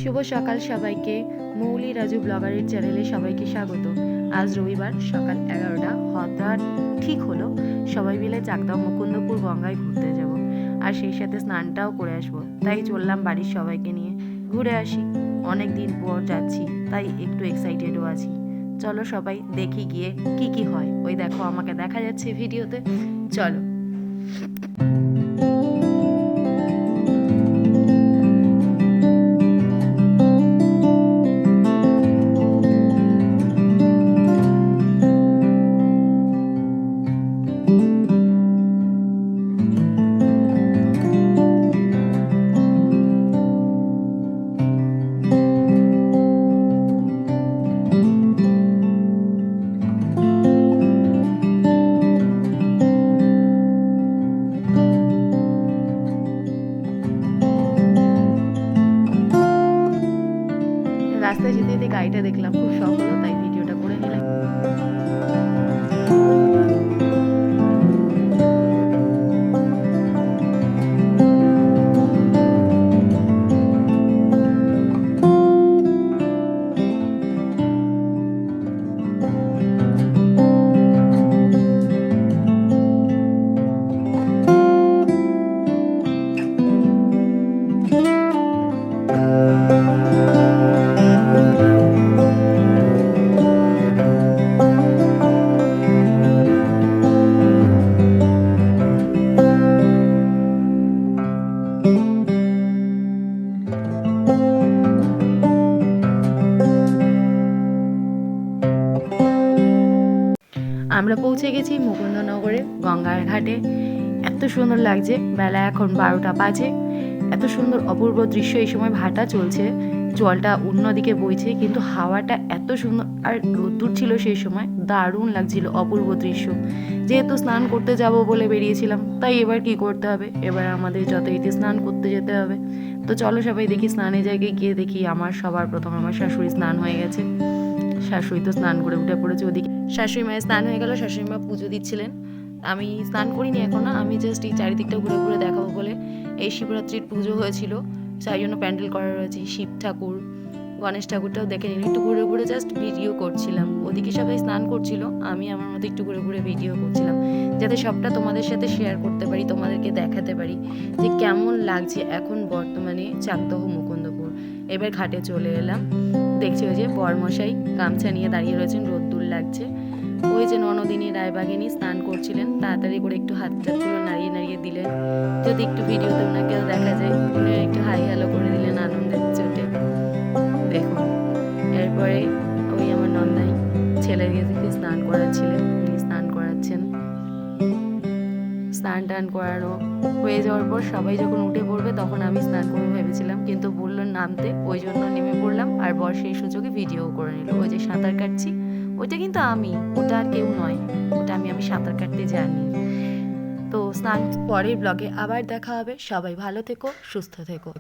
শুভ সকাল সবাইকে। মৌলি রাজু ব্লগারের চ্যানেলে সবাইকে স্বাগত। আজ রবিবার সকাল 11টা হঠাৎ ঠিক হলো সবাই মিলে চাকদহ মুকুন্দপুর গঙ্গায় ঘুরতে যাব, আর সেই সাথে স্নানটাও করে আসবো। তাই চললাম বাড়ির সবাইকে নিয়ে ঘুরে আসি। অনেক দিন পর যাচ্ছি, তাই একটু এক্সাইটেডও আছি। চলো সবাই দেখি গিয়ে কি কি হয়। ওই দেখো আমাকে দেখা যাচ্ছে ভিডিওতে, চলো। রাস্তায় যেতে যেতে গাড়িটা দেখলাম, খুব শখ হলো, তাই ভিডিওটা করে নিলাম। আমরা পৌঁছে গেছি মুকুন্দনগরে গঙ্গার ঘাটে। এত সুন্দর লাগছে, বেলা এখন 12টা বাজে। এত সুন্দর অপূর্ব দৃশ্য। এই সময় ভাটা চলছে, জলটা অন্যদিকে বইছে, কিন্তু হাওয়াটা এত সুন্দর, আর রোদ্দুর ছিল সেই সময়, দারুণ লাগছিল, অপূর্ব দৃশ্য। যেহেতু স্নান করতে যাব বলে বেরিয়েছিলাম, তাই এবার কি করতে হবে, এবার আমাদের যথারীতি স্নান করতে যেতে হবে। তো চলো সবাই দেখি, স্নানের জায়গায় গিয়ে দেখি। সবার প্রথম আমার শাশুড়ি স্নান হয়ে গেছে। শাশুড়ি তো স্নান করে উঠে পড়েছে ওদিকে। শাশুড়ি মায়ের স্নান হয়ে গেল, শাশুড়ি মা পুজো দিচ্ছিলেন। আমি স্নান করিনি এখনো, আমি জাস্ট এই চারিদিকটা ঘুরে ঘুরে দেখাবো বলে। এই শিবরাত্রির পুজো হয়েছিল, সেই জন্য প্যান্ডেল করা রয়েছে। শিব ঠাকুর, গণেশ ঠাকুরটাও দেখে নিন। একটু ঘুরে ঘুরে জাস্ট ভিডিও করছিলাম। ওদিকে সবাই স্নান করছিল, আমি আমার মতো একটু ঘুরে ঘুরে ভিডিও করছিলাম, যাতে সবটা তোমাদের সাথে শেয়ার করতে পারি, তোমাদেরকে দেখাতে পারি যে কেমন লাগছে এখন বর্তমানে চাকদহ মুকুন্দপুর। এবার ঘাটে চলে এলাম। দেখছি ওই যে বরমশাই গামছা নিয়ে দাঁড়িয়ে রয়েছেন, রোদ্দুর লাগছে। ওই যে ননদিনী রায়বাগিনী স্নান করছিলেন, তাড়াতাড়ি করে একটু হাত টাতগুলো নাড়িয়ে নাড়িয়ে দিলেন, যদি একটু ভিডিওতে ওনাকেও দেখা যায়। উনি একটু হাই হ্যালো করে দিলেন আনন্দের চোটে। দেখুন, এরপরে ওই আমার নন্দাই ছেলেকে স্নান করাচ্ছিলেন, উনি স্নান করাচ্ছেন। স্নান টান করানো হয়ে যাওয়ার পর সবাই যখন উঠে পড়বে, তখন আমি স্নান করবো ভেবেছিলাম, কিন্তু বললো নামতে, ওই জন্য নেমে পড়লাম। আর বর সেই সুযোগে ভিডিও করে নিল। ওই যে সাঁতার কাটছি, ওইটা কিন্তু আমি, ওটা আর কেউ নয়, ওটা আমি সাঁতার কাটতে জানি। তো স্নান পরের ব্লগে আবার দেখা হবে। সবাই ভালো থেকো, সুস্থ থেকো।